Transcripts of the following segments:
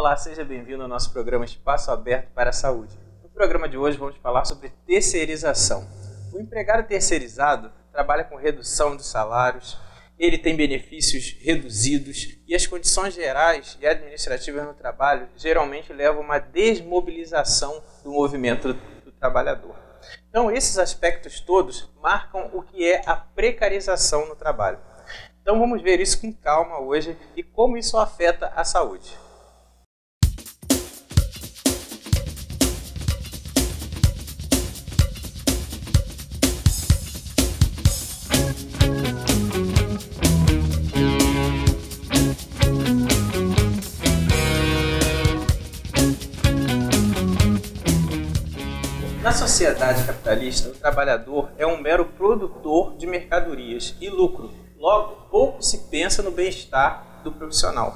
Olá, seja bem-vindo ao nosso programa Espaço Aberto para a Saúde. No programa de hoje vamos falar sobre terceirização. O empregado terceirizado trabalha com redução dos salários, ele tem benefícios reduzidos e as condições gerais e administrativas no trabalho geralmente levam a uma desmobilização do movimento do trabalhador. Então, esses aspectos todos marcam o que é a precarização no trabalho. Então, vamos ver isso com calma hoje e como isso afeta a saúde. Na sociedade capitalista, o trabalhador é um mero produtor de mercadorias e lucro. Logo, pouco se pensa no bem-estar do profissional.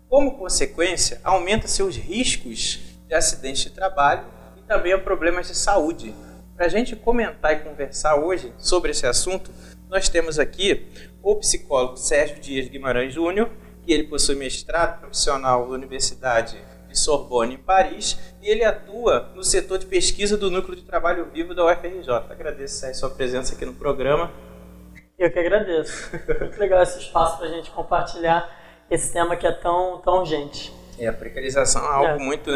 Como consequência, aumenta-se os riscos de acidentes de trabalho e também problemas de saúde. Para a gente comentar e conversar hoje sobre esse assunto, nós temos aqui o psicólogo Sérgio Dias Guimarães Júnior, que ele possui mestrado profissional da Universidade de Sorbonne, em Paris, e ele atua no setor de pesquisa do Núcleo de Trabalho Vivo da UFRJ. Agradeço, Sérgio, sua presença aqui no programa. Eu que agradeço. Muito legal esse espaço para a gente compartilhar esse tema que é tão urgente. A precarização é algo muito,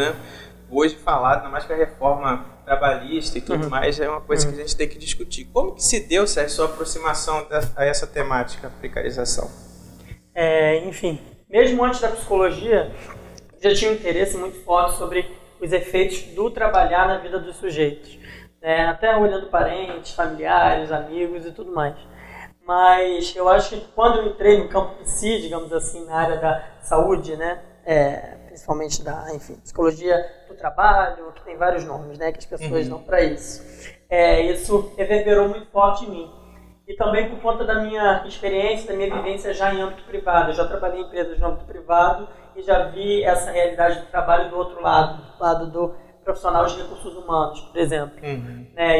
hoje falado, ainda mais com a reforma trabalhista e tudo mais, é uma coisa que a gente tem que discutir. Como que se deu, Sérgio, sua aproximação a essa temática, precarização? Enfim, mesmo antes da psicologia, já tinha um interesse muito forte sobre os efeitos do trabalhar na vida dos sujeitos, até olhando parentes, familiares, amigos e tudo mais. Mas eu acho que quando eu entrei no campo psi, digamos assim, na área da saúde, principalmente da psicologia do trabalho, que tem vários nomes, que as pessoas dão para isso, isso reverberou muito forte em mim. E também por conta da minha experiência, da minha vivência já em âmbito privado. Eu já trabalhei em empresas no âmbito privado e já vi essa realidade do trabalho do outro lado, do lado do profissional de recursos humanos, por exemplo.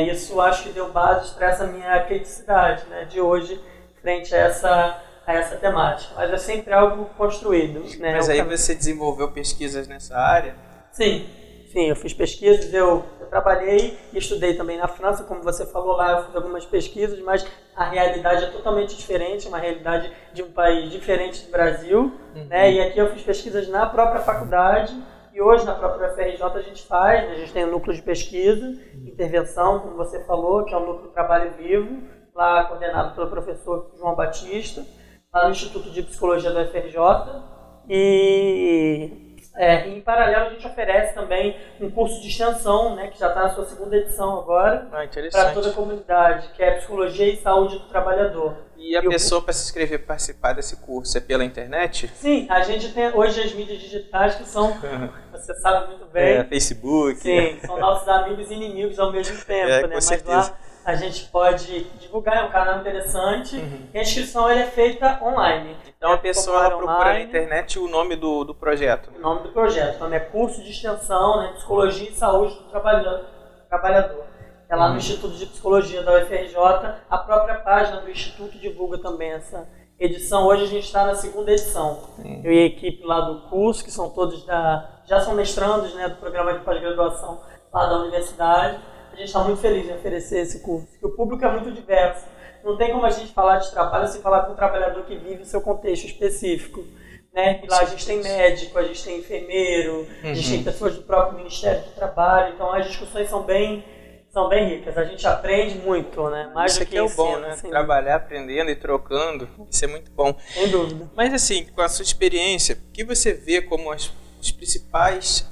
Isso acho que deu base para essa minha criticidade de hoje frente a essa temática. Mas é sempre algo construído. Mas aí você desenvolveu pesquisas nessa área? Sim, eu fiz pesquisas, eu trabalhei e estudei também na França, como você falou lá, eu fiz algumas pesquisas, mas a realidade é totalmente diferente, uma realidade de um país diferente do Brasil, e aqui eu fiz pesquisas na própria faculdade, e hoje na própria UFRJ a gente tem um núcleo de pesquisa, intervenção, como você falou, que é o núcleo de trabalho vivo, lá coordenado pelo professor João Batista, lá no Instituto de Psicologia da UFRJ, e em paralelo a gente oferece também um curso de extensão, que já está na sua segunda edição agora, para toda a comunidade, que é Psicologia e Saúde do Trabalhador. E a pessoa para se inscrever para participar desse curso é pela internet? Sim, a gente tem hoje as mídias digitais que são, você sabe muito bem, Facebook. Sim, são nossos amigos e inimigos ao mesmo tempo, com mas certeza. Lá a gente pode divulgar, é um canal interessante, e a inscrição é feita online. Então a pessoa procura na internet o nome do projeto. O nome do projeto, o nome é Curso de Extensão, Psicologia e Saúde do Trabalhador. É lá no Instituto de Psicologia da UFRJ, a própria página do Instituto divulga também essa edição. Hoje a gente está na segunda edição. Eu e a equipe lá do curso, que são todos já são mestrandos do programa de pós-graduação lá da universidade. A gente está muito feliz em oferecer esse curso, porque o público é muito diverso. Não tem como a gente falar de trabalho sem falar com o trabalhador que vive o seu contexto específico. E lá a gente tem médico, a gente tem enfermeiro, a gente tem pessoas do próprio Ministério do Trabalho. Então as discussões são bem ricas. A gente aprende muito, mais isso do que é o ensina, bom, Trabalhar, aprendendo e trocando, isso é muito bom. Sem dúvida. Mas assim, com a sua experiência, o que você vê como os principais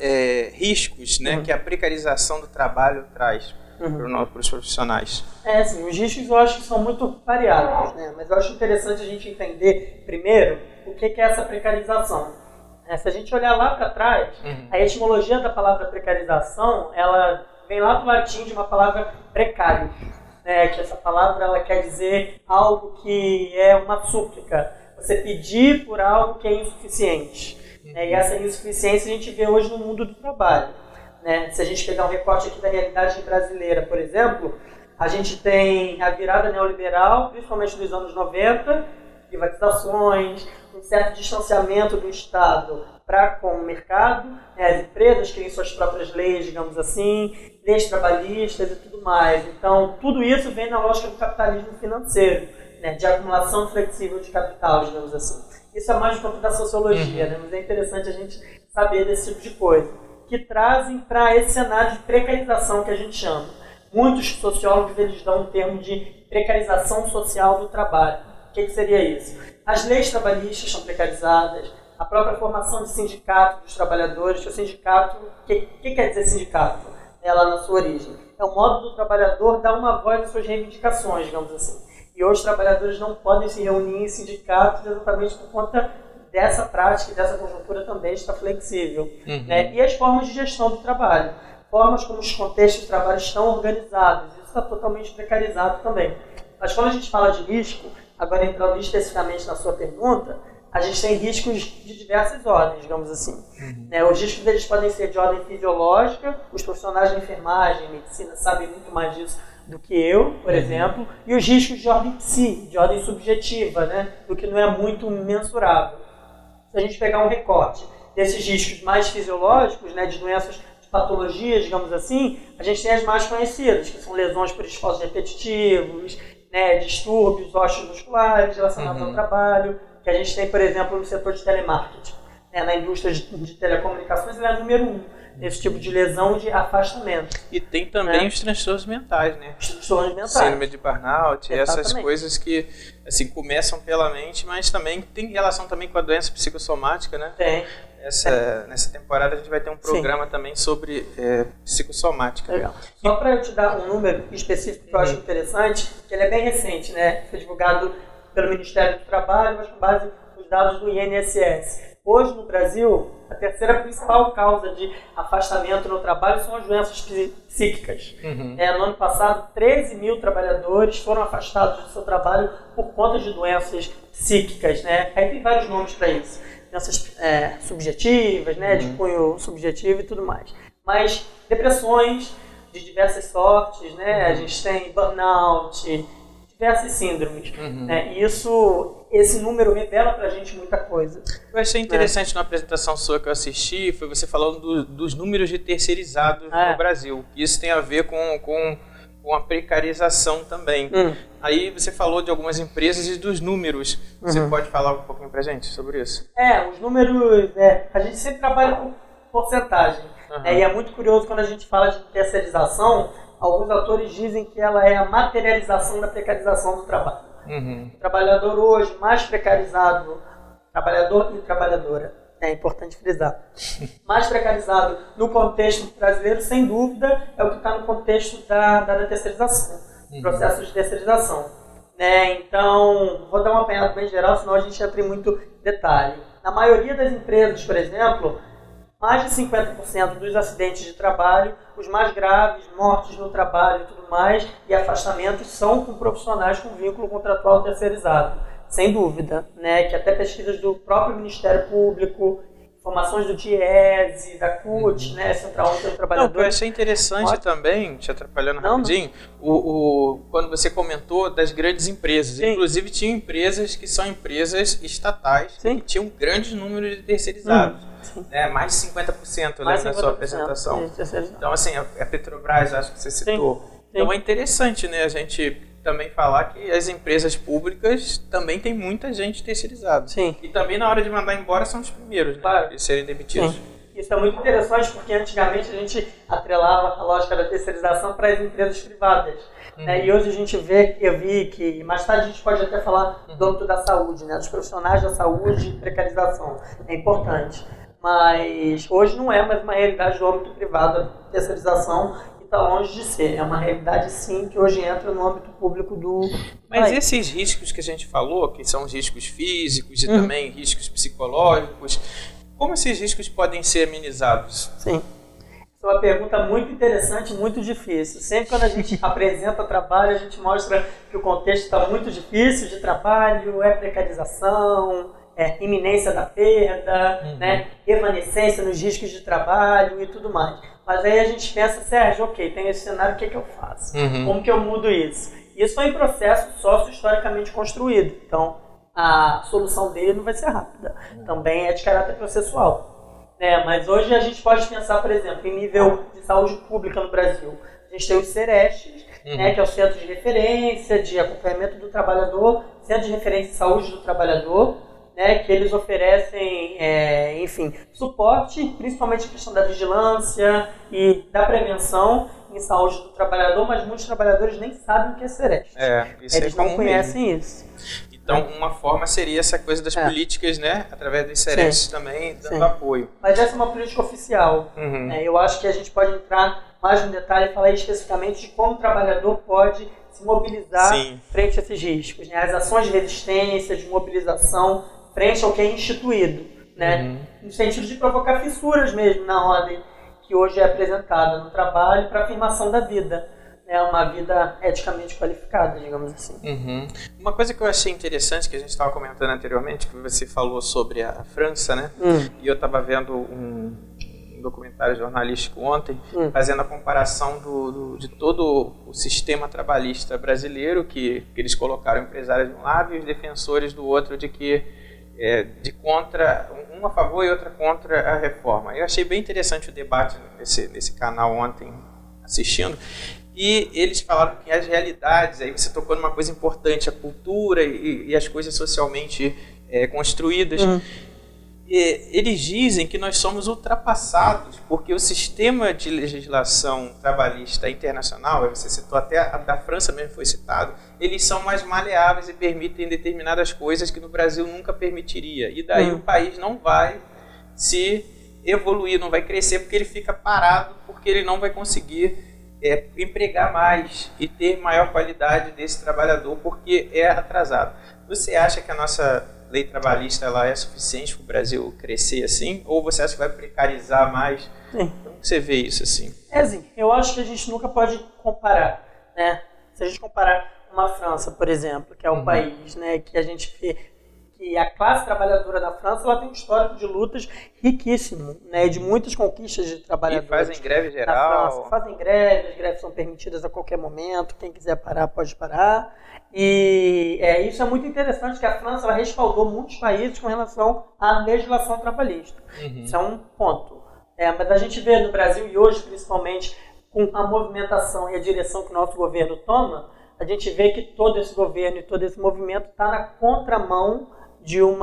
riscos que a precarização do trabalho traz para os profissionais? Sim, os riscos eu acho que são muito variados, mas eu acho interessante a gente entender primeiro o que é essa precarização. Se a gente olhar lá para trás, a etimologia da palavra precarização, ela vem lá do latim de uma palavra precário, que essa palavra ela quer dizer algo que é uma súplica, você pedir por algo que é insuficiente. E essa insuficiência a gente vê hoje no mundo do trabalho. Se a gente pegar um recorte aqui da realidade brasileira, por exemplo, a gente tem a virada neoliberal, principalmente nos anos 90, privatizações, um certo distanciamento do Estado para com o mercado, né? As empresas criam suas próprias leis, digamos assim, leis trabalhistas e tudo mais. Então, tudo isso vem na lógica do capitalismo financeiro, né? De acumulação flexível de capital, digamos assim. Isso é mais do campo da sociologia, né? Mas é interessante a gente saber desse tipo de coisa, que trazem para esse cenário de precarização que a gente chama. Muitos sociólogos eles dão um termo de precarização social do trabalho. O que seria isso? As leis trabalhistas são precarizadas, a própria formação de sindicato dos trabalhadores, que o sindicato, o que quer dizer sindicato? Lá na sua origem. É o modo do trabalhador dar uma voz às suas reivindicações, digamos assim. E hoje os trabalhadores não podem se reunir em sindicatos exatamente por conta dessa prática e dessa conjuntura também está flexível. Né? E as formas de gestão do trabalho. Formas como os contextos de trabalho estão organizados. Isso está totalmente precarizado também. Mas quando a gente fala de risco, agora entrando especificamente na sua pergunta, a gente tem riscos de diversas ordens, digamos assim. Né? Os riscos deles podem ser de ordem fisiológica, os profissionais de enfermagem, medicina sabem muito mais disso do que eu, por exemplo, e os riscos de ordem psi, de ordem subjetiva, né? Do que não é muito mensurável. Se a gente pegar um recorte desses riscos mais fisiológicos, né, de doenças, de patologias, digamos assim, a gente tem as mais conhecidas, que são lesões por esforços repetitivos, né, distúrbios osteomusculares relacionados ao trabalho, que a gente tem, por exemplo, no setor de telemarketing. Né, na indústria de telecomunicações, ele é número 1 nesse tipo de lesão de afastamento. E tem também os transtornos mentais, né? Os transtornos mentais. Síndrome de burnout, essas coisas que assim, começam pela mente, mas também tem relação também com a doença psicossomática, né? Tem. Nessa temporada a gente vai ter um programa também sobre psicossomática. Legal. Só para eu te dar um número específico que eu acho interessante, que ele é bem recente, né? Foi divulgado pelo Ministério do Trabalho, mas com base nos dados do INSS. Hoje, no Brasil, a terceira principal causa de afastamento no trabalho são as doenças psíquicas. No ano passado, 13 mil trabalhadores foram afastados do seu trabalho por conta de doenças psíquicas. Né? Aí tem vários nomes para isso. Doenças subjetivas, né? De cunho subjetivo e tudo mais. Mas depressões de diversas sortes, né? A gente tem burnout, diversas síndromes. Né? E esse número revela pra gente muita coisa. Eu achei interessante na apresentação sua que eu assisti, foi você falando dos números de terceirizados no Brasil. Isso tem a ver com a precarização também. Aí você falou de algumas empresas e dos números. Você pode falar um pouquinho pra gente sobre isso? Os números, a gente sempre trabalha com porcentagem. E é muito curioso quando a gente fala de terceirização, alguns autores dizem que ela é a materialização da precarização do trabalho. O trabalhador hoje mais precarizado, trabalhador e trabalhadora, é importante frisar, mais precarizado no contexto brasileiro, sem dúvida, é o que está no contexto da terceirização, processos de terceirização. Né? Então, vou dar uma apanhada bem geral, senão a gente entra em muito detalhe. Na maioria das empresas, por exemplo, mais de 50% dos acidentes de trabalho, os mais graves, mortes no trabalho e tudo mais, e afastamentos são com profissionais com vínculo contratual terceirizado. Sem dúvida, né? Que até pesquisas do próprio Ministério Público, informações do DIEESE, da CUT, né? Central Única do Trabalhador. Eu achei interessante também, te atrapalhando rapidinho, quando você comentou das grandes empresas. Sim. Inclusive, tinham empresas que são empresas estatais, que tinham um grande número de terceirizados. Mais de 50%, mais na sua apresentação. Então, assim, a Petrobras, acho que você citou. Sim. Então, é interessante, né, a gente também falar que as empresas públicas também tem muita gente terceirizada. Sim. E também, na hora de mandar embora, são os primeiros, né, de serem demitidos. Sim. Isso é muito interessante, porque antigamente a gente atrelava a lógica da terceirização para as empresas privadas. Né? E hoje a gente eu vi que, mais tarde a gente pode até falar do âmbito da saúde, né? Dos profissionais da saúde e precarização. É importante. Mas hoje não é mais uma realidade do âmbito privado a terceirização e está longe de ser. É uma realidade, sim, que hoje entra no âmbito público do Mas país. Esses riscos que a gente falou, que são os riscos físicos e também riscos psicológicos, como esses riscos podem ser amenizados? Sim. Essa é uma pergunta muito interessante, muito difícil. Sempre quando a gente apresenta trabalho, a gente mostra que o contexto está muito difícil de trabalho, precarização, iminência da perda, né, evanescência nos riscos de trabalho e tudo mais. Mas aí a gente pensa, Sérgio, ok, tem esse cenário, o que eu faço? Como que eu mudo isso? Isso foi um processo sócio-historicamente construído. Então, a solução dele não vai ser rápida. Também é de caráter processual. Mas hoje a gente pode pensar, por exemplo, em nível de saúde pública no Brasil. A gente tem os CERESTs, que é o Centro de Referência de Acompanhamento do Trabalhador, Centro de Referência de Saúde do Trabalhador, que eles oferecem, enfim, suporte, principalmente a questão da vigilância e da prevenção em saúde do trabalhador, mas muitos trabalhadores nem sabem o que é CEREST. Eles não conhecem isso. Então, uma forma seria essa coisa das políticas, através dos CERESTs também, dando apoio. Mas essa é uma política oficial. Eu acho que a gente pode entrar mais no detalhe e falar especificamente de como o trabalhador pode se mobilizar frente a esses riscos. As ações de resistência, de mobilização, frente ao que é instituído, no sentido de provocar fissuras mesmo na ordem que hoje é apresentada no trabalho para a afirmação da vida, uma vida eticamente qualificada, digamos assim. Uma coisa que eu achei interessante, que a gente estava comentando anteriormente, que você falou sobre a França, e eu estava vendo um documentário jornalístico ontem, fazendo a comparação de todo o sistema trabalhista brasileiro, que eles colocaram empresários de um lado e os defensores do outro, de que um a favor e outra contra a reforma. Eu achei bem interessante o debate nesse canal ontem, assistindo, e eles falaram que as realidades, aí você tocou numa coisa importante, a cultura e as coisas socialmente construídas, eles dizem que nós somos ultrapassados, porque o sistema de legislação trabalhista internacional, você citou até a da França mesmo foi citado, eles são mais maleáveis e permitem determinadas coisas que no Brasil nunca permitiria. E daí o país não vai se evoluir, não vai crescer, porque ele fica parado, porque ele não vai conseguir empregar mais e ter maior qualidade desse trabalhador, porque é atrasado. Você acha que a nossa lei trabalhista ela é suficiente para o Brasil crescer assim? Ou você acha que vai precarizar mais? Como você vê isso assim? Assim, eu acho que a gente nunca pode comparar, Se a gente comparar uma França, por exemplo, que é um país, que a gente vê que a classe trabalhadora da França ela tem um histórico de lutas riquíssimo, de muitas conquistas de trabalhadores. E fazem greve geral. França. Fazem greve, as greves são permitidas a qualquer momento, quem quiser parar pode parar. E isso é muito interessante, que a França ela respaldou muitos países com relação à legislação trabalhista. Isso é um ponto. Mas a gente vê no Brasil, e hoje principalmente com a movimentação e a direção que o nosso governo toma, a gente vê que todo esse governo e todo esse movimento está na contramão de um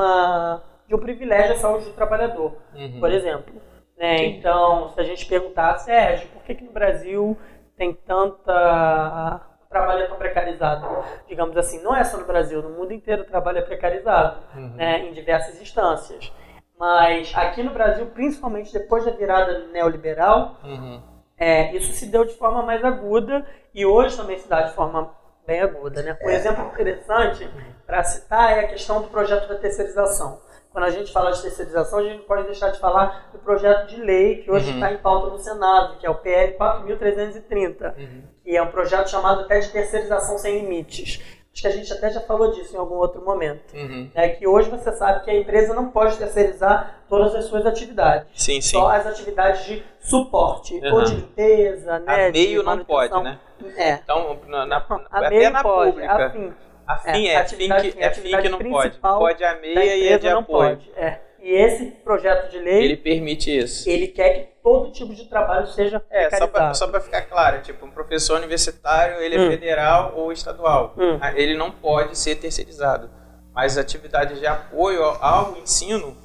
privilégio à saúde do trabalhador, por exemplo. Então, se a gente perguntar, Sérgio, por que no Brasil tem o trabalho é tão precarizado? Digamos assim, não é só no Brasil, no mundo inteiro o trabalho é precarizado, em diversas instâncias. Mas aqui no Brasil, principalmente depois da virada neoliberal, isso se deu de forma mais aguda e hoje também se dá de forma bem aguda. Um exemplo interessante para citar é a questão do projeto da terceirização. Quando a gente fala de terceirização, a gente não pode deixar de falar do projeto de lei que hoje está em pauta no Senado, que é o PL 4.330, que é um projeto chamado até de terceirização sem limites. Acho que a gente até já falou disso em algum outro momento. Que hoje você sabe que a empresa não pode terceirizar todas as suas atividades. Só as atividades de suporte, ou de limpeza, a meio não pode, Então, até na pode, pública. A FIM que não pode. Pode a meia e a de apoio. E esse projeto de lei... Ele permite isso. Ele quer que todo tipo de trabalho seja precarizado. Só para ficar claro, tipo, um professor universitário, ele é federal ou estadual. Ele não pode ser terceirizado. Mas atividades de apoio ao ensino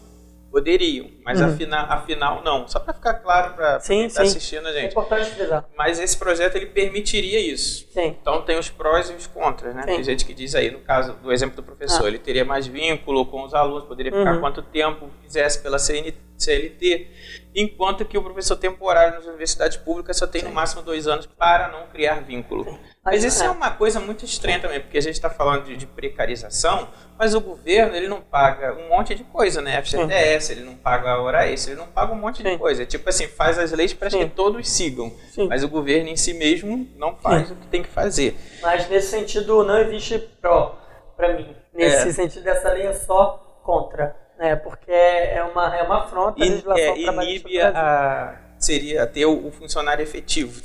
poderiam, mas afinal não. Só para ficar claro para quem está assistindo a gente. É importante frisar. Mas esse projeto ele permitiria isso. Então tem os prós e os contras, Tem gente que diz aí, no caso do exemplo do professor, ele teria mais vínculo com os alunos, poderia ficar quanto tempo quisesse pela CLT, enquanto que o professor temporário nas universidades públicas só tem no máximo 2 anos para não criar vínculo. Mas isso é uma coisa muito estranha também, porque a gente está falando de precarização, mas o governo ele não paga um monte de coisa, FGTS, ele não paga a hora extra, ele não paga um monte de coisa. Tipo assim, faz as leis para que todos sigam, mas o governo em si mesmo não faz o que tem que fazer. Mas nesse sentido não existe pró para mim. Nesse sentido, essa lei é só contra. Porque é uma afronta à legislação trabalhista do Brasil. Seria ter o funcionário efetivo.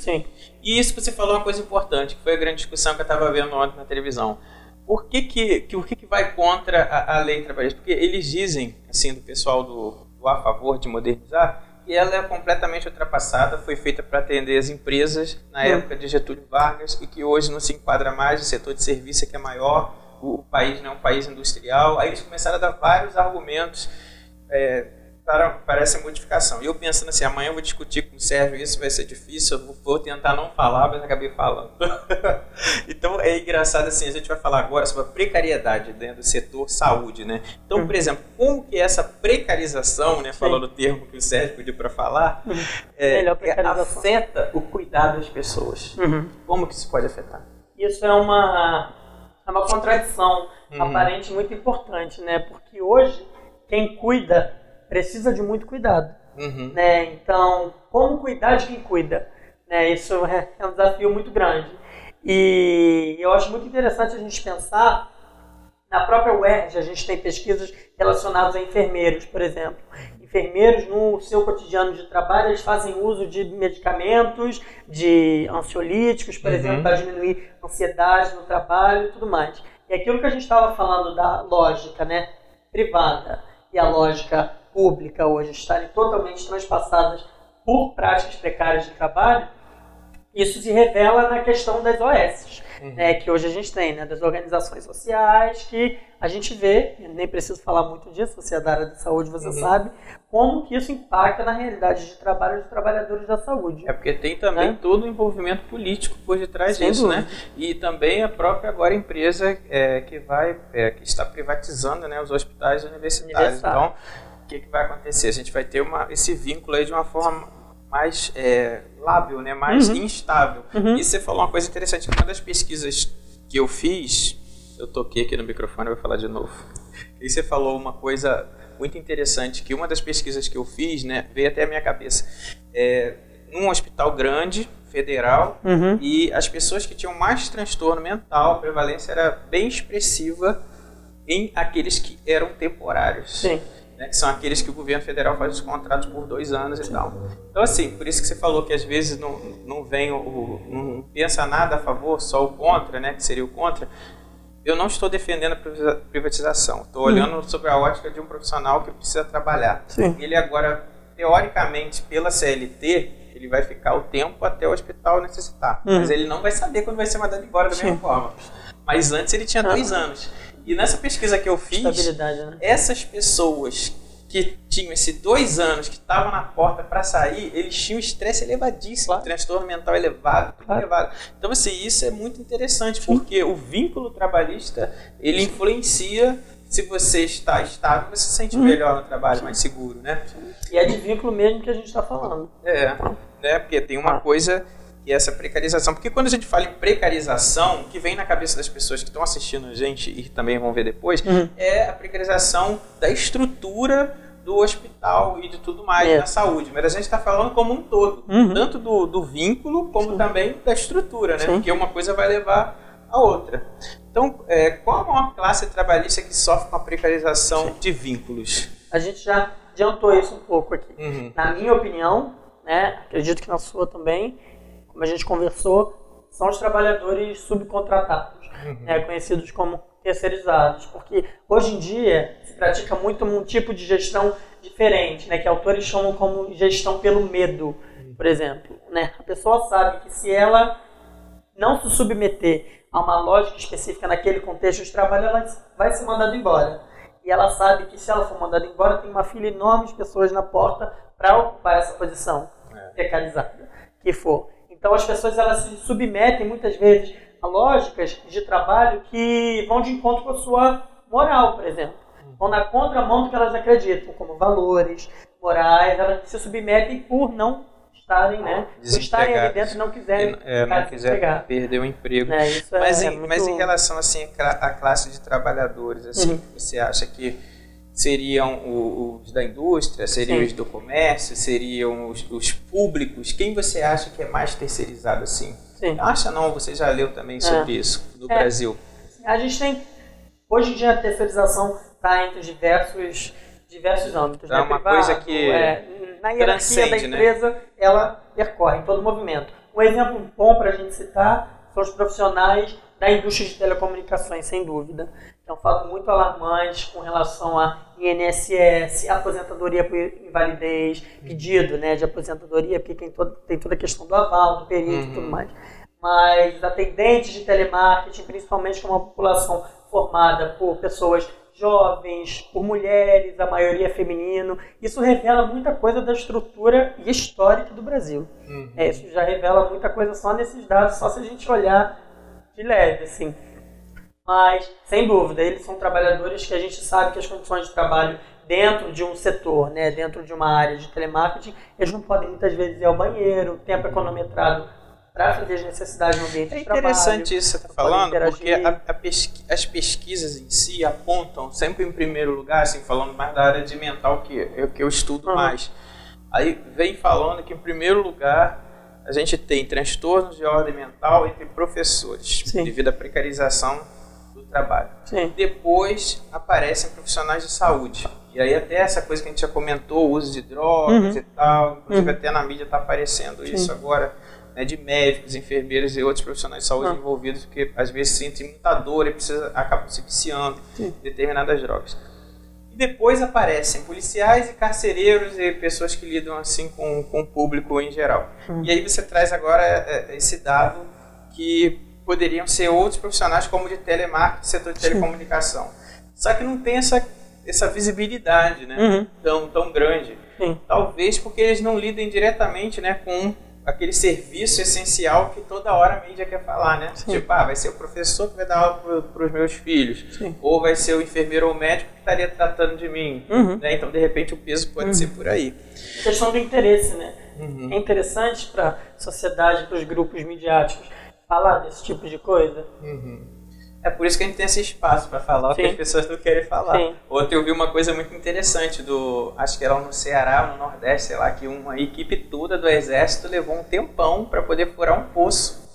E isso que você falou é uma coisa importante, que foi a grande discussão que eu estava vendo ontem na televisão. por que vai contra a lei trabalhista? Porque eles dizem, assim, do pessoal do a favor de modernizar, que ela é completamente ultrapassada, foi feita para atender as empresas na época de Getúlio Vargas e que hoje não se enquadra mais, o setor de serviço é que é maior, o país não é um país industrial. Aí eles começaram a dar vários argumentos para essa modificação. E eu pensando assim, amanhã eu vou discutir com o Sérgio, isso vai ser difícil, eu vou tentar não falar, mas acabei falando. Então é engraçado assim, a gente vai falar agora sobre a precariedade dentro do setor saúde, né? Então, por exemplo, como que essa precarização, né, falando o termo que o Sérgio pediu para falar, afeta o cuidado das pessoas? Como que isso pode afetar? Isso é uma contradição aparente muito importante, né? Porque hoje quem cuida precisa de muito cuidado, né? Então, como cuidar de quem cuida? Né? Isso é um desafio muito grande. E eu acho muito interessante a gente pensar, na própria UERJ, a gente tem pesquisas relacionadas a enfermeiros, por exemplo. Enfermeiros, no seu cotidiano de trabalho, eles fazem uso de medicamentos, de ansiolíticos, por exemplo, para diminuir a ansiedade no trabalho e tudo mais. E aquilo que a gente estava falando da lógica, né, privada e a lógica pública hoje estarem totalmente transpassadas por práticas precárias de trabalho, isso se revela na questão das OS, né, que hoje a gente tem, né, das organizações sociais, que a gente vê, nem preciso falar muito disso, você é da área da saúde, você sabe, como que isso impacta na realidade de trabalho dos trabalhadores da saúde. É porque tem também todo o envolvimento político por detrás disso, né? E também a própria agora empresa que está privatizando, né, os hospitais universitários. Então, o que vai acontecer? A gente vai ter esse vínculo aí de uma forma mais lábil, né? Mais instável. E você falou uma coisa interessante, que uma das pesquisas que eu fiz, eu toquei aqui no microfone, eu vou falar de novo. E você falou uma coisa muito interessante, que uma das pesquisas que eu fiz, né, veio até a minha cabeça. Num hospital grande, federal, e as pessoas que tinham mais transtorno mental, a prevalência era bem expressiva em aqueles que eram temporários. Sim. Né, que são aqueles que o governo federal faz os contratos por 2 anos e tal. Então, assim, por isso que você falou que às vezes não pensa nada a favor, só o contra, né, que seria o contra. Eu não estou defendendo a privatização. Estou olhando sobre a ótica de um profissional que precisa trabalhar. Sim. Ele agora, teoricamente, pela CLT, ele vai ficar o tempo até o hospital necessitar. Mas ele não vai saber quando vai ser mandado embora da mesma forma. Mas antes ele tinha 2 anos. E nessa pesquisa que eu fiz, né? essas pessoas que tinham esses 2 anos, que estavam na porta para sair, eles tinham estresse elevadíssimo, transtorno mental elevado, elevado. Então, assim, isso é muito interessante, porque o vínculo trabalhista, ele influencia. Se você está estável, você se sente melhor no trabalho, mais seguro, né? E é de vínculo mesmo que a gente está falando. Né? Porque tem uma coisa... E essa precarização, porque quando a gente fala em precarização, o que vem na cabeça das pessoas que estão assistindo a gente e também vão ver depois, é a precarização da estrutura do hospital e de tudo mais na saúde. Mas a gente está falando como um todo, tanto do vínculo como também da estrutura, né? Porque uma coisa vai levar a outra. Então, qual a maior classe trabalhista que sofre com a precarização de vínculos? A gente já adiantou isso um pouco aqui. Na minha opinião, né, acredito que na sua também, como a gente conversou, são os trabalhadores subcontratados, né, conhecidos como terceirizados, porque hoje em dia se pratica muito um tipo de gestão diferente, né, que autores chamam como gestão pelo medo, por exemplo. Né? A pessoa sabe que se ela não se submeter a uma lógica específica naquele contexto de trabalho, ela vai ser mandada embora. E ela sabe que se ela for mandada embora, tem uma fila enorme de pessoas na porta para ocupar essa posição precarizada que for. Então as pessoas elas se submetem muitas vezes a lógicas de trabalho que vão de encontro com a sua moral, por exemplo. Vão na contramão do que elas acreditam, como valores, morais, elas se submetem por não estarem, né? Por estarem ali dentro e não quiserem não quiser perder o emprego. Mas em relação assim, à classe de trabalhadores, assim, você acha que seriam os da indústria, seriam os do comércio, seriam os públicos? Quem você acha que é mais terceirizado assim? Acha não? Você já leu também sobre isso no Brasil? A gente tem, hoje em dia a terceirização está entre diversos âmbitos. É uma coisa que na hierarquia da empresa, ela percorre em todo o movimento. Um exemplo bom para a gente citar são os profissionais da indústria de telecomunicações, sem dúvida. É um fato muito alarmante com relação a INSS, aposentadoria por invalidez, pedido, né, de aposentadoria, porque tem toda a questão do aval, do período e tudo mais. Mas atendentes de telemarketing, principalmente com uma população formada por pessoas jovens, por mulheres, a maioria feminino, isso revela muita coisa da estrutura e histórica do Brasil. Isso já revela muita coisa só nesses dados, só se a gente olhar de leve, assim. Mas, sem dúvida, eles são trabalhadores que a gente sabe que as condições de trabalho dentro de um setor, né, dentro de uma área de telemarketing, eles não podem muitas vezes ir ao banheiro, tempo cronometrado para fazer as necessidades no ambiente de trabalho. É interessante isso que você está falando, porque as pesquisas em si apontam sempre em primeiro lugar, assim, falando mais da área de mental, que eu estudo mais. Aí vem falando que em primeiro lugar a gente tem transtornos de ordem mental entre professores, devido à precarização do trabalho. Depois aparecem profissionais de saúde. E aí até essa coisa que a gente já comentou, o uso de drogas e tal, inclusive até na mídia está aparecendo isso agora, né, de médicos, enfermeiros e outros profissionais de saúde envolvidos, que às vezes sentem muita dor e acabam se viciando em determinadas drogas. E depois aparecem policiais e carcereiros e pessoas que lidam assim com o público em geral. E aí você traz agora esse dado que poderiam ser outros profissionais como de telemarketing, setor de telecomunicação. Só que não tem essa visibilidade, né, tão grande. Talvez porque eles não lidem diretamente, né, com aquele serviço essencial que toda hora a mídia quer falar, né? Tipo, vai ser o professor que vai dar aula para os meus filhos, ou vai ser o enfermeiro ou o médico que estaria tratando de mim, né? Então, de repente, o peso pode ser por aí. Questão do interesse, né? É interessante para a sociedade, para os grupos midiáticos, falar desse tipo de coisa. É por isso que a gente tem esse espaço para falar o que as pessoas não querem falar. Ontem eu vi uma coisa muito interessante, acho que era no Ceará, no Nordeste, sei lá, que uma equipe toda do Exército levou um tempão para poder furar um poço.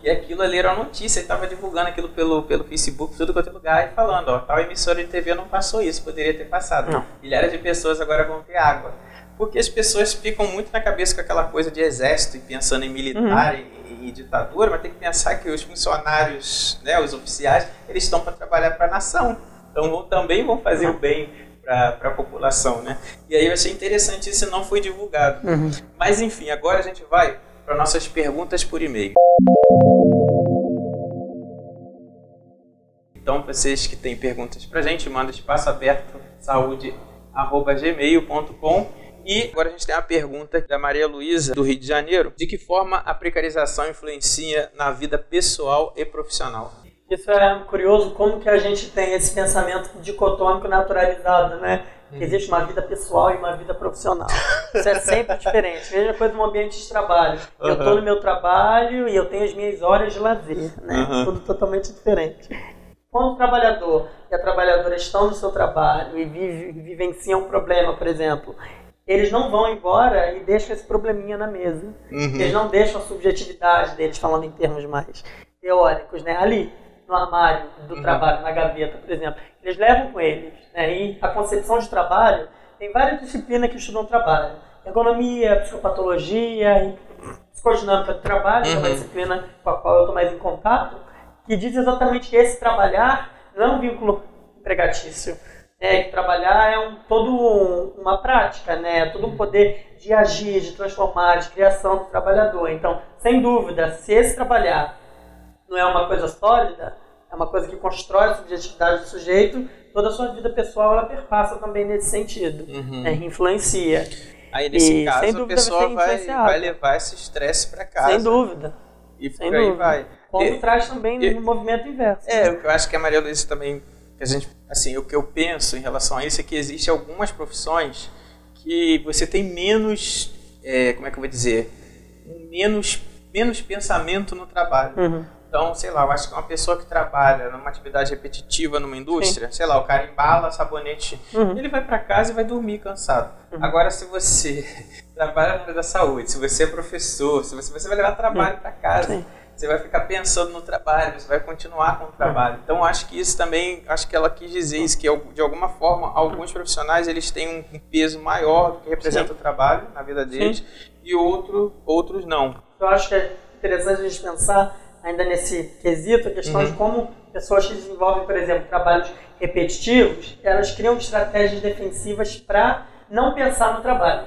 E aquilo ali era uma notícia, ele estava divulgando aquilo pelo Facebook, tudo quanto é lugar, e falando, tal emissora de TV não passou isso, poderia ter passado. Milhares de pessoas agora vão ter água. Porque as pessoas ficam muito na cabeça com aquela coisa de exército e pensando em militar e ditadura, mas tem que pensar que os funcionários, né, os oficiais, eles estão para trabalhar para a nação. Então também vão fazer o bem para a população, né? E aí eu achei interessante isso e não foi divulgado. Mas enfim, agora a gente vai para nossas perguntas por e-mail. Então vocês que têm perguntas para a gente, manda espaçoaberto.saude@gmail.com. E agora a gente tem uma pergunta da Maria Luísa, do Rio de Janeiro. De que forma a precarização influencia na vida pessoal e profissional? Isso é curioso, como que a gente tem esse pensamento dicotômico naturalizado, né? Que existe uma vida pessoal e uma vida profissional. Isso é sempre diferente. Mesma coisa no ambiente de trabalho. Eu estou no meu trabalho e eu tenho as minhas horas de lazer, né? Tudo totalmente diferente. Quando o trabalhador e a trabalhadora estão no seu trabalho e vivenciam um problema, por exemplo, eles não vão embora e deixam esse probleminha na mesa. Eles não deixam a subjetividade deles, falando em termos mais teóricos, né? Ali, no armário do trabalho, na gaveta, por exemplo. Eles levam com eles, né? E a concepção de trabalho, tem várias disciplinas que estudam trabalho. Ergonomia, psicopatologia, e psicodinâmica do trabalho, que é uma disciplina com a qual eu estou mais em contato, que diz exatamente que esse trabalhar não é um vínculo empregatício. Que trabalhar é toda uma prática, né? Todo um poder de agir, de transformar, de criação do trabalhador. Então, sem dúvida, se esse trabalhar não é uma coisa sólida, é uma coisa que constrói a subjetividade do sujeito, toda a sua vida pessoal ela perpassa também nesse sentido, influencia. Aí, nesse caso, sem dúvida, a pessoa vai levar esse estresse para casa. Sem dúvida. E por aí vai. Como traz também no movimento inverso. Eu acho que a Maria Luísa também... o que eu penso em relação a isso é que existem algumas profissões que você tem menos, como é que eu vou dizer, menos pensamento no trabalho. Então, sei lá, eu acho que uma pessoa que trabalha numa atividade repetitiva numa indústria, sei lá, o cara embala sabonete, ele vai para casa e vai dormir cansado. Agora, se você trabalha na área da saúde, se você é professor, se você vai levar trabalho para casa, você vai ficar pensando no trabalho, você vai continuar com o trabalho. Então, acho que isso também, acho que ela quis dizer isso, que de alguma forma, alguns profissionais, eles têm um peso maior do que representa o trabalho na vida deles, e outros não. Eu acho que é interessante a gente pensar ainda nesse quesito, a questão de como pessoas que desenvolvem, por exemplo, trabalhos repetitivos, elas criam estratégias defensivas para não pensar no trabalho.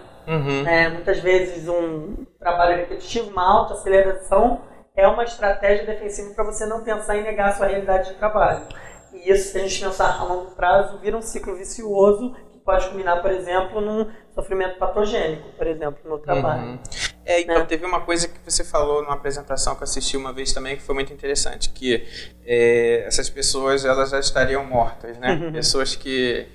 Muitas vezes um trabalho repetitivo, uma alta aceleração, é uma estratégia defensiva para você não pensar em negar a sua realidade de trabalho. E isso, se a gente pensar a longo prazo, vira um ciclo vicioso que pode culminar, por exemplo, num sofrimento patogênico, por exemplo, no trabalho. Então teve uma coisa que você falou numa apresentação que eu assisti uma vez também, que foi muito interessante, que essas pessoas, elas já estariam mortas, né? Pessoas que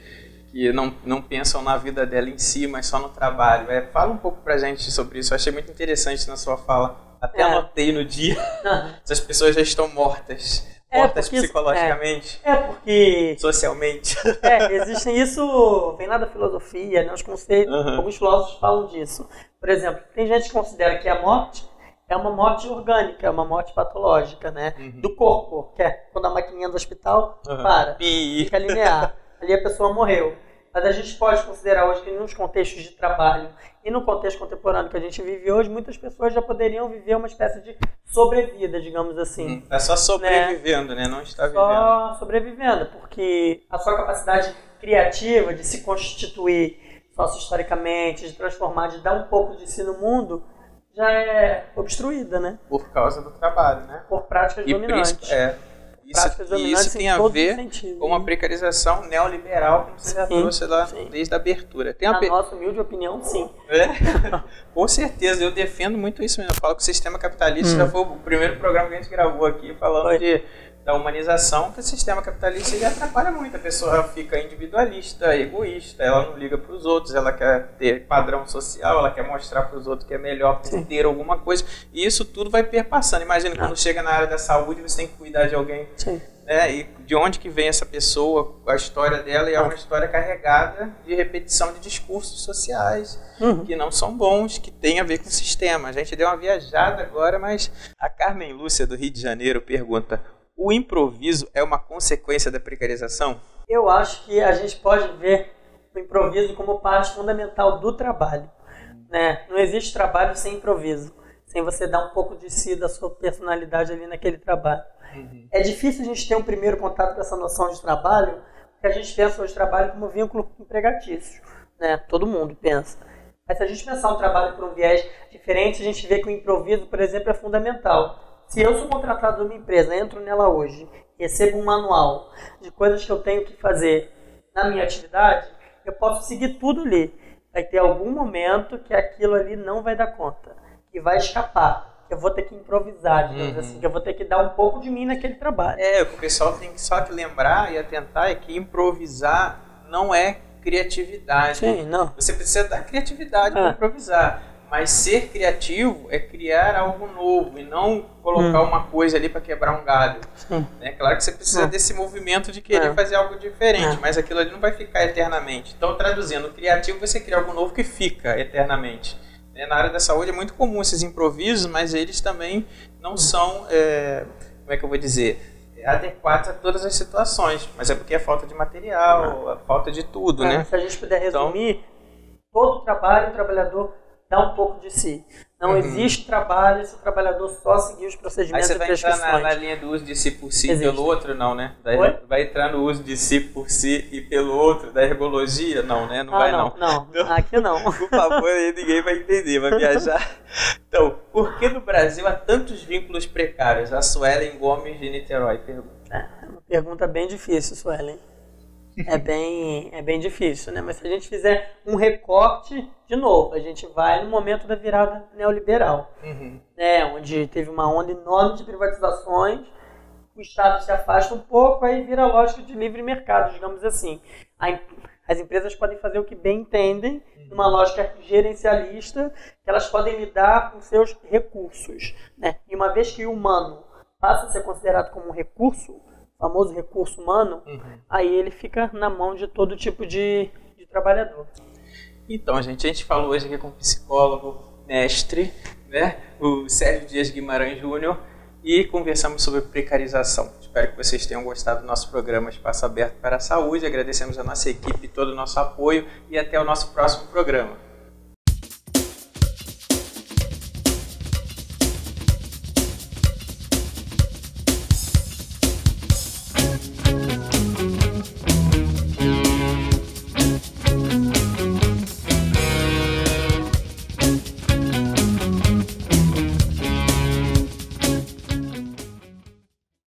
não pensam na vida dela em si, mas só no trabalho. Fala um pouco pra gente sobre isso, eu achei muito interessante na sua fala. Até anotei no dia, essas pessoas já estão mortas. Mortas psicologicamente, porque socialmente. Existem isso, vem lá da filosofia, né, os conceitos, alguns filósofos falam disso. Por exemplo, tem gente que considera que a morte é uma morte orgânica, é uma morte patológica, né, do corpo, que é quando a maquininha do hospital fica linear, ali a pessoa morreu. Mas a gente pode considerar hoje que nos contextos de trabalho e no contexto contemporâneo que a gente vive hoje, muitas pessoas já poderiam viver uma espécie de sobrevida, digamos assim. É só sobrevivendo, né? Não está vivendo. Só sobrevivendo, porque a sua capacidade criativa de se constituir socio-historicamente, de transformar, de dar um pouco de si no mundo, já é obstruída, né? Por causa do trabalho, né? Por práticas dominantes. Isso tem a ver com uma precarização neoliberal, como você já trouxe lá desde a abertura. Na nossa humilde opinião, sim. Com certeza, eu defendo muito isso mesmo. Eu falo que o sistema capitalista já foi o primeiro programa que a gente gravou aqui, falando da humanização, que o sistema capitalista ele atrapalha muito. A pessoa fica individualista, egoísta, ela não liga para os outros, ela quer ter padrão social, ela quer mostrar para os outros que é melhor ter alguma coisa. E isso tudo vai perpassando. Imagina quando chega na área da saúde, você tem que cuidar de alguém. E de onde que vem essa pessoa, a história dela, e é uma história carregada de repetição de discursos sociais que não são bons, que tem a ver com o sistema. A gente deu uma viajada agora, mas a Carmen Lúcia, do Rio de Janeiro, pergunta: o improviso é uma consequência da precarização? Eu acho que a gente pode ver o improviso como parte fundamental do trabalho, né? Não existe trabalho sem improviso, sem você dar um pouco de si, da sua personalidade ali naquele trabalho. É difícil a gente ter um primeiro contato com essa noção de trabalho, porque a gente pensa hoje trabalho como vínculo empregatício, né? Todo mundo pensa. Mas se a gente pensar um trabalho por um viés diferente, a gente vê que o improviso, por exemplo, é fundamental. Se eu sou contratado numa empresa, entro nela hoje, recebo um manual de coisas que eu tenho que fazer na minha atividade, eu posso seguir tudo ali. Vai ter algum momento que aquilo ali não vai dar conta, que vai escapar, que eu vou ter que improvisar, digamos assim, que eu vou ter que dar um pouco de mim naquele trabalho. O que o pessoal tem só que lembrar e atentar é que improvisar não é criatividade. Você precisa da criatividade para improvisar. Mas ser criativo é criar algo novo e não colocar uma coisa ali para quebrar um galho. É claro que você precisa desse movimento de querer fazer algo diferente, mas aquilo ali não vai ficar eternamente. Então, traduzindo, o criativo você cria algo novo que fica eternamente. Na área da saúde é muito comum esses improvisos, mas eles também não são, como é que eu vou dizer, adequados a todas as situações. Mas é porque é falta de material, a falta de tudo, né? Se a gente puder resumir, todo trabalho, o trabalhador dá um pouco de si. Não existe trabalho se o trabalhador só seguir os procedimentos e prescrições. Aí você vai entrar na linha do uso de si por si e pelo outro, não, né? Vai entrar no uso de si por si e pelo outro, da ergologia? Não, né? Não vai, não. Não, aqui não. Por favor, aí ninguém vai entender, vai viajar. Então, por que no Brasil há tantos vínculos precários? A Suelen Gomes de Niterói pergunta. É uma pergunta bem difícil, Suelen. É bem difícil, né? Mas se a gente fizer um recorte, de novo, a gente vai no momento da virada neoliberal, né? Onde teve uma onda enorme de privatizações, o Estado se afasta um pouco, aí vira a lógica de livre mercado, digamos assim. As empresas podem fazer o que bem entendem, numa lógica gerencialista, que elas podem lidar com seus recursos, né? E uma vez que o humano passa a ser considerado como um recurso, famoso recurso humano, aí ele fica na mão de todo tipo de trabalhador. Então, gente, a gente falou hoje aqui com o psicólogo, mestre, né, o Sérgio Dias Guimarães Júnior, e conversamos sobre precarização. Espero que vocês tenham gostado do nosso programa Espaço Aberto para a Saúde. Agradecemos a nossa equipe, todo o nosso apoio e até o nosso próximo programa.